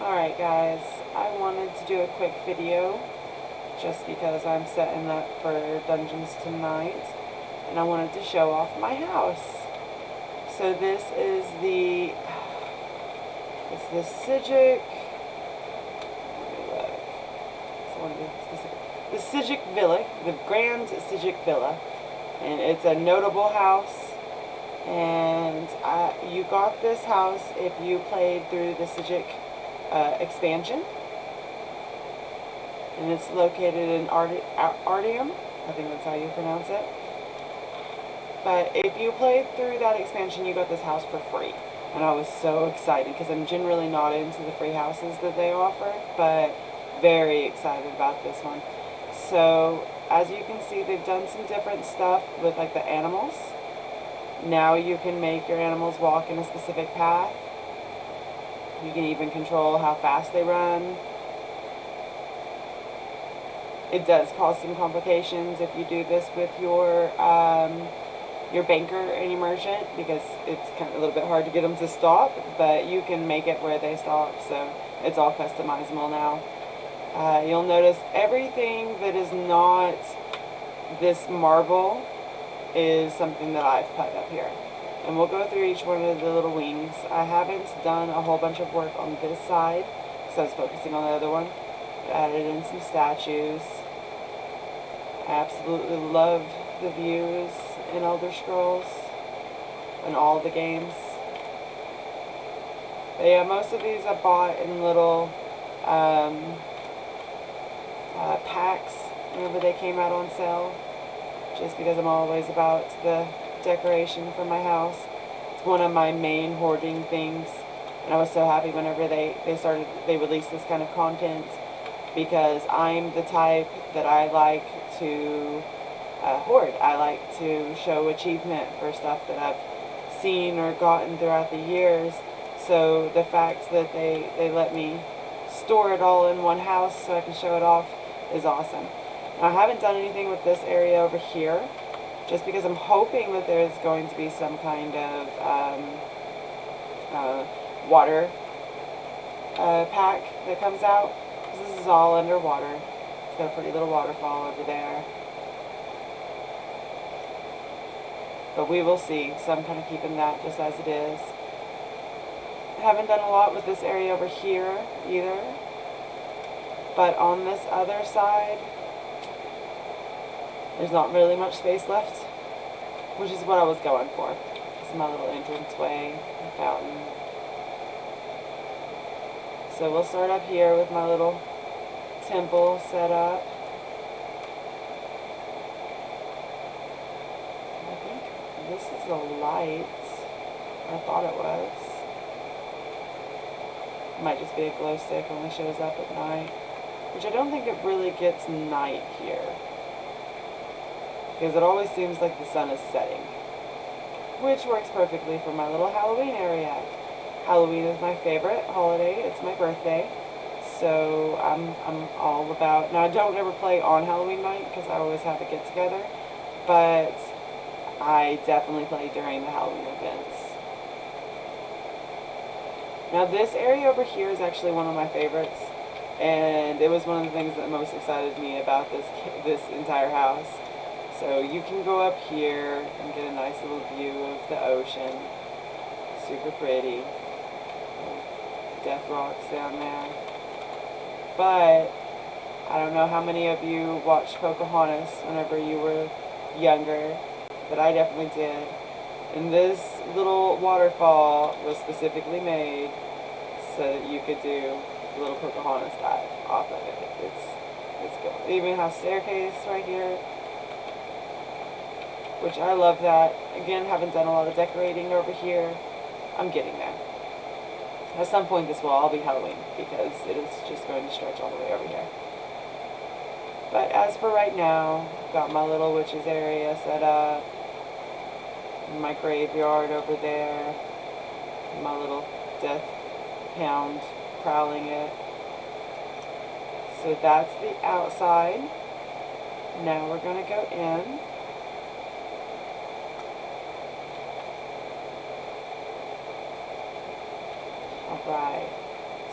Alright guys, I wanted to do a quick video just because I'm setting up for dungeons tonight and I wanted to show off my house. So this is the Psijic, the Psijic Villa, the Grand Psijic Villa, and it's a notable house. And you got this house if you played through the Psijic expansion, and it's located in Artium. I think that's how you pronounce it. But if you played through that expansion, you got this house for free, and I was so excited because I'm generally not into the free houses that they offer, but very excited about this one. So as you can see, they've done some different stuff with like the animals. Now you can make your animals walk in a specific path. You can even control how fast they run. It does cause some complications if you do this with your banker and your merchant, because it's kind of a little bit hard to get them to stop, but you can make it where they stop, so it's all customizable now. You'll notice everything that is not this marble is something that I've put up here. And we'll go through each one of the little wings. I haven't done a whole bunch of work on this side because I was focusing on the other one. I added in some statues. I absolutely love the views in Elder Scrolls and all the games. But yeah, most of these I bought in little packs whenever they came out on sale, just because I'm always about the decoration for my house. It's one of my main hoarding things, and I was so happy whenever they released this kind of content, because I'm the type that I like to hoard. I like to show achievement for stuff that I've seen or gotten throughout the years. So the fact that they let me store it all in one house so I can show it off is awesome. Now, I haven't done anything with this area over here, just because I'm hoping that there's going to be some kind of water pack that comes out. This is all underwater. It's got a pretty little waterfall over there. But we will see, so I'm kind of keeping that just as it is. I haven't done a lot with this area over here either. But on this other side, there's not really much space left, which is what I was going for. This is my little entranceway and fountain. So we'll start up here with my little temple set up. I think this is a light. I thought it was. It might just be a glow stick, only shows up at night. Which I don't think it really gets night here, because it always seems like the sun is setting, which works perfectly for my little Halloween area. Halloween is my favorite holiday. It's my birthday, so I'm all about. Now, I don't ever play on Halloween night because I always have a get together, but I definitely play during the Halloween events. Now, this area over here is actually one of my favorites, and it was one of the things that most excited me about this entire house. So you can go up here and get a nice little view of the ocean. Super pretty. Death rocks down there. But I don't know how many of you watched Pocahontas whenever you were younger, but I definitely did. And this little waterfall was specifically made so that you could do a little Pocahontas dive off of it. It's good. They even have staircase right here, which I love that. Again, haven't done a lot of decorating over here. I'm getting there. At some point this will all be Halloween, because it is just going to stretch all the way over here. But as for right now, I've got my little witches area set up, my graveyard over there, my little death hound prowling it. So that's the outside. Now we're going to go in. Alright,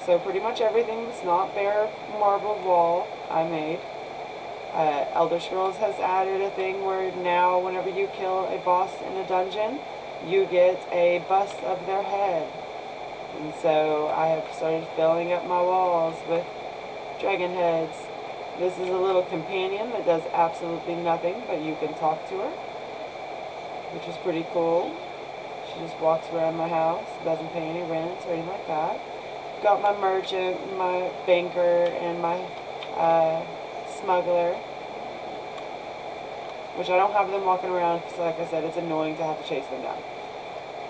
So pretty much everything that's not bare marble wall I made. Elder Scrolls has added a thing where now whenever you kill a boss in a dungeon, you get a bust of their head. And so I have started filling up my walls with dragon heads. This is a little companion that does absolutely nothing, but you can talk to her, which is pretty cool. She just walks around my house, doesn't pay any rent or anything like that. Got my merchant, my banker, and my smuggler, which I don't have them walking around because, like I said, it's annoying to have to chase them down.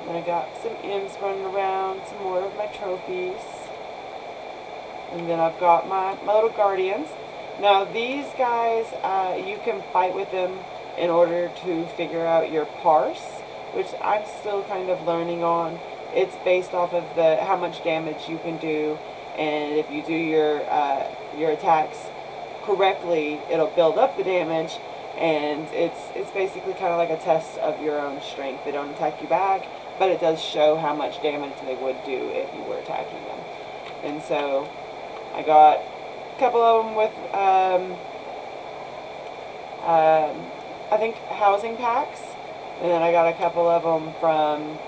Then I got some imps running around, some more of my trophies. And then I've got my little guardians. Now these guys, you can fight with them in order to figure out your parse, which I'm still kind of learning on. It's based off of how much damage you can do, and if you do your attacks correctly, it'll build up the damage, and it's basically kind of like a test of your own strength. They don't attack you back, but it does show how much damage they would do if you were attacking them. And so I got a couple of them with I think housing packs, and then I got a couple of them from,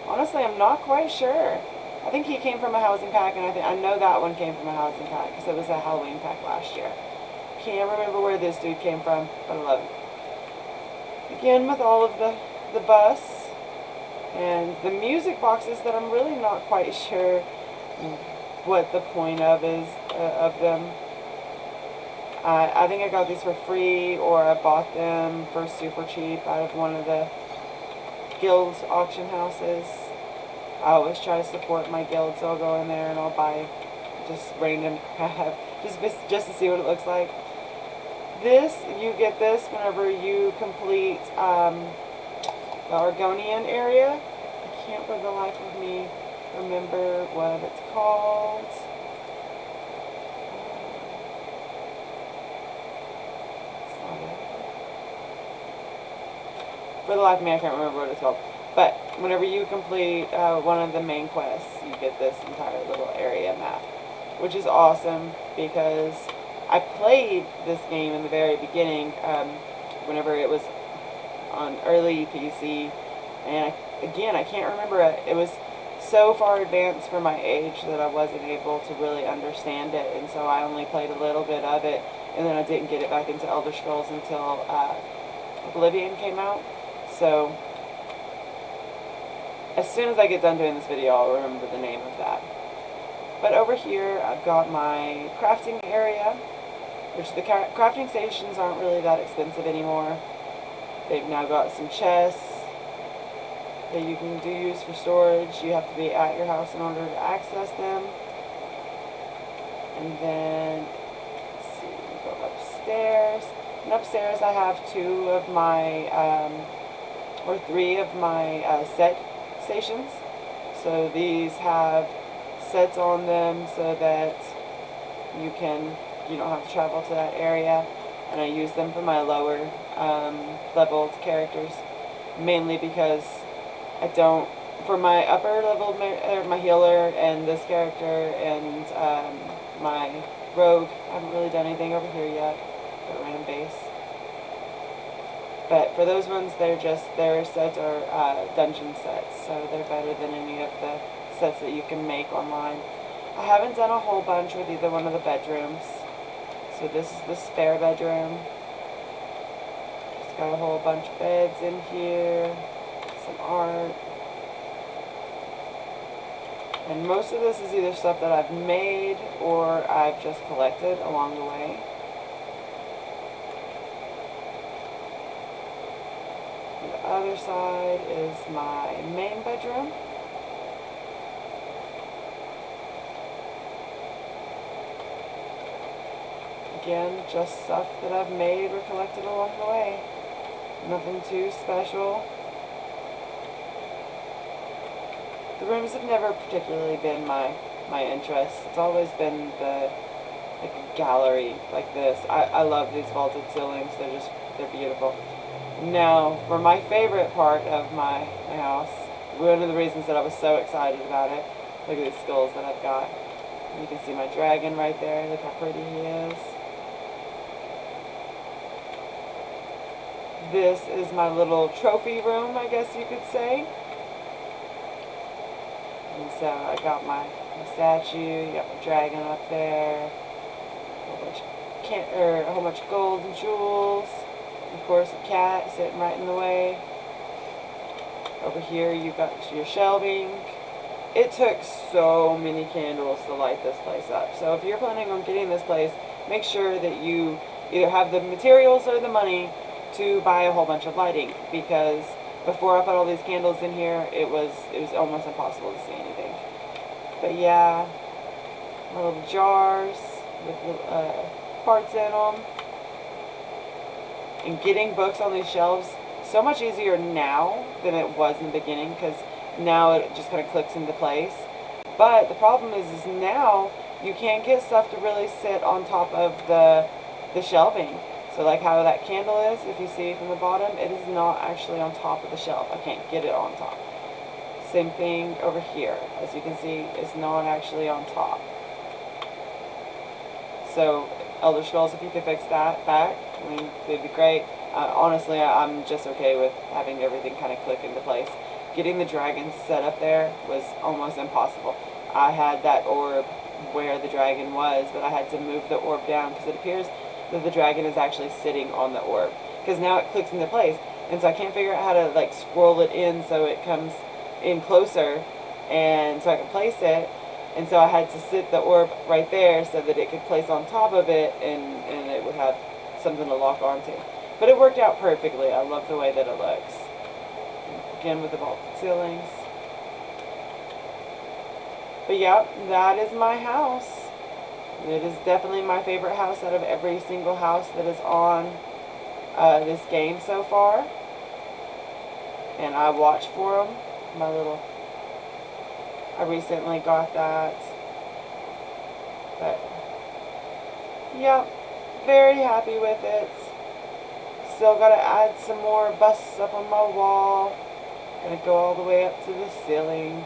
honestly, I'm not quite sure. I think he came from a housing pack, and I know that one came from a housing pack because it was a Halloween pack last year. Can't remember where this dude came from, but I love him. Again, with all of the busts and the music boxes that I'm really not quite sure what the point of is of them. I think I got these for free, or I bought them for super cheap out of one of the guild auction houses. I always try to support my guild, so I'll go in there and I'll buy just random crap just to see what it looks like. You get this whenever you complete the Argonian area. I can't for the life of me remember what it's called. For the life of me, I can't remember what it's called. But whenever you complete one of the main quests, you get this entire little area map, which is awesome because I played this game in the very beginning whenever it was on early PC, and I can't remember it. It was so far advanced for my age that I wasn't able to really understand it, and so I only played a little bit of it, and then I didn't get it back into Elder Scrolls until Oblivion came out. So as soon as I get done doing this video, I'll remember the name of that. But over here, I've got my crafting area, which the crafting stations aren't really that expensive anymore. They've now got some chests that you can use for storage. You have to be at your house in order to access them. And then, let's see, we go upstairs. And upstairs I have three of my set stations. So these have sets on them so that you don't have to travel to that area, and I use them for my lower leveled characters, mainly because for my upper level, my healer and this character and my rogue, I haven't really done anything over here yet, got a random base. But for those ones, their sets are dungeon sets, so they're better than any of the sets that you can make online. I haven't done a whole bunch with either one of the bedrooms. So this is the spare bedroom. Just got a whole bunch of beds in here, some art. And most of this is either stuff that I've made or I've just collected along the way. The other side is my main bedroom. Again, just stuff that I've made or collected along the way. Nothing too special. The rooms have never particularly been my interest. It's always been like a gallery like this. I love these vaulted ceilings. They're beautiful. Now, for my favorite part of my house, one of the reasons that I was so excited about it, look at these skulls that I've got. You can see my dragon right there. Look how pretty he is. This is my little trophy room, I guess you could say. And so I got my statue, you got my dragon up there, a whole bunch of gold and jewels. Of course, a cat sitting right in the way. Over here, you got your shelving. It took so many candles to light this place up. So if you're planning on getting this place, make sure that you either have the materials or the money to buy a whole bunch of lighting, because before I put all these candles in here, it was almost impossible to see anything. But yeah, my little jars with parts in them. And getting books on these shelves, so much easier now than it was in the beginning, because now it just kind of clicks into place. But the problem is now you can't get stuff to really sit on top of the shelving. So like how that candle is, if you see from the bottom, it is not actually on top of the shelf. I can't get it on top. Same thing over here. As you can see, it's not actually on top. So Elder Scrolls, if you could fix that back, I mean, it would be great. Honestly, I'm just okay with having everything kind of click into place. Getting the dragon set up there was almost impossible. I had that orb where the dragon was, but I had to move the orb down because it appears that the dragon is actually sitting on the orb. Because now it clicks into place, and so I can't figure out how to like scroll it in so it comes in closer, and so I can place it. And so I had to sit the orb right there so that it could place on top of it, and it would have something to lock onto. But it worked out perfectly. I love the way that it looks. Again with the vaulted ceilings. But yeah, that is my house. It is definitely my favorite house out of every single house that is on this game so far. And I watch for them. I recently got that. But yeah, very happy with it. Still gotta add some more busts up on my wall. Gonna go all the way up to the ceiling.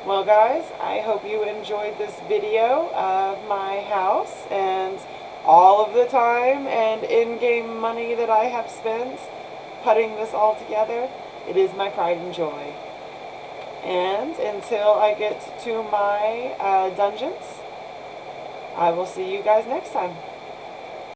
Well guys, I hope you enjoyed this video of my house and all of the time and in-game money that I have spent putting this all together. It is my pride and joy. And until I get to my dungeons, I will see you guys next time.